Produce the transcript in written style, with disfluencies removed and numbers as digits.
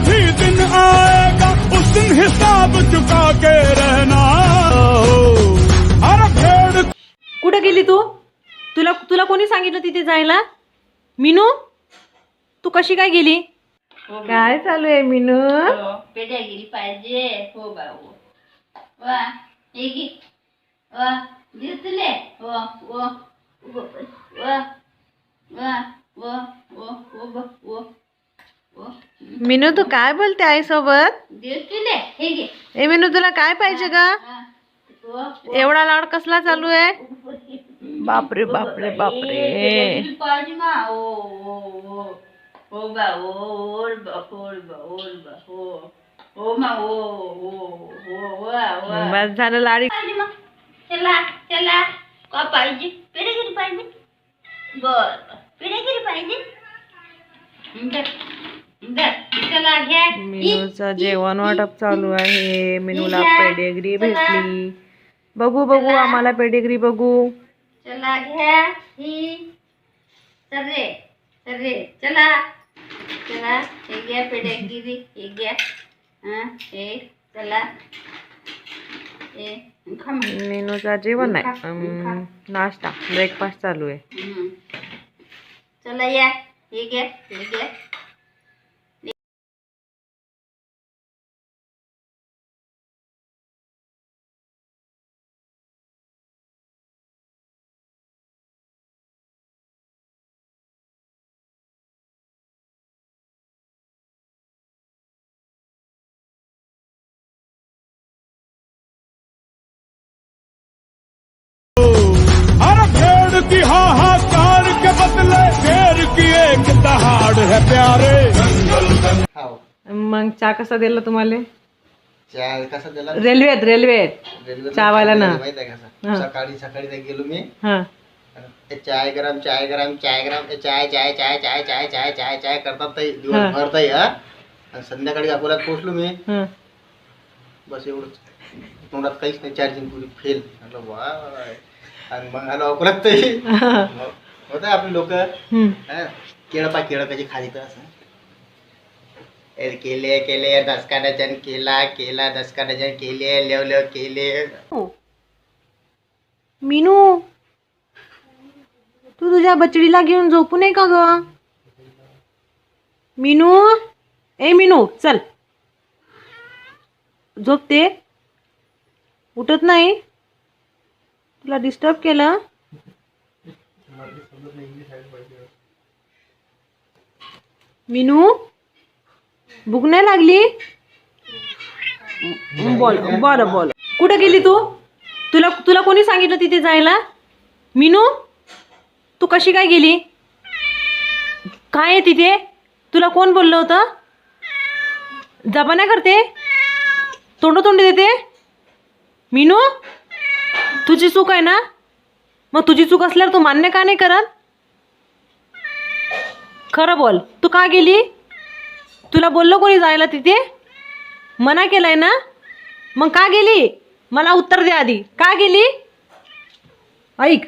भी दिन आएगा उस दिन हिसाब चुका के रहना। अरे भेड़ कुठे गेली तू? तुला तुला कोणी सांगितलं तिथे जायला? मीनू तू कशी काय गेली? काय चालू आहे मीनू? पेढ्या गेली पाहिजे. हो बाबू वा हे घे वा दिसले वा वा वा वा वा वा वा वा वा मीनू तू काय बोलते आई सोबत? दिसले हे घे ए मीनू तुला काय पाहिजे ग? एवढा लाड कसला चालू आहे? बापरे बापरे बापरे. पाहिजे ना ओ बा ओल बा ओल बा ओल बा ओ मा ओ वा वा बस झालं लाडी. चला चला का पाहिजे? पेढेगिरी पाहिजे. बर पेढेगिरी पाहिजे. चला घ्या. मीनूचं जेवण वाटप चालू आहे. मीनूला पेडिग्री भेटली. बघू बघू आम्हाला पेडिग्री बघू. चला घ्या ही सर्रे सर्रे चला चला हे घ्या पेढेगिरी हे घ्या हे चला हे खा मग. मीनूचा जेवण नाही नाश्ता ब्रेकफास्ट चालू आहे. चला या हे घ्या हे घ्या. अरे भेड़ की हाहाकार के बदले शेर की एक दहाड़ है प्यारे। मग चहा कसा दिला तुम्हाला? चहा कसा दिला? रेल्वेत रेल्वे चहावाला ना. माहिती आहे का? सकाळी सकाळी गेलो मी. हा चाय गरम चाय गरम चाय गरम चाय चाय चाय चाय चाय चाय चाय चाय करतात ताई दिवसभर ताई. आणि संध्याकाळी अकोल्यात पोहोचलो मी. हा. बस एवढंच. तोंडात काहीच नाही. चार्जिंग पुरी फेल. म्हटलं वा. आणि मग आलो अकोल्यात ताई. होत आपली लोक केळं कशी खाली तर असं केले केले 10 का डझन केला केला 10 का डझन केले लेव केले. मीनू तू तुझ्या बचडीला घेऊन झोपू नये का ग? मीनू ए मीनू चल झोपते. उठत नाही. तुला डिस्टर्ब केलं? मीनू भूक नाही लागली? बोल बरं बोल. कुठे गेली तू? तुला तुला कोणी सांगितलं तिथे जायला? मीनू तू कशी काय गेली? काय आहे तिथे? तुला कोण बोललं होतं? जबाना करते? तोंडी देते? मीनू तुझी चूक आहे ना? मग तुझी चूक असल्यावर तू मान्य का नाही करत? खरं बोल. तू का गेली? तुला बोललो कोणी जायला तिथे? मना केलंय ना? मग का गेली? मला उत्तर दे आधी. का गेली? ऐक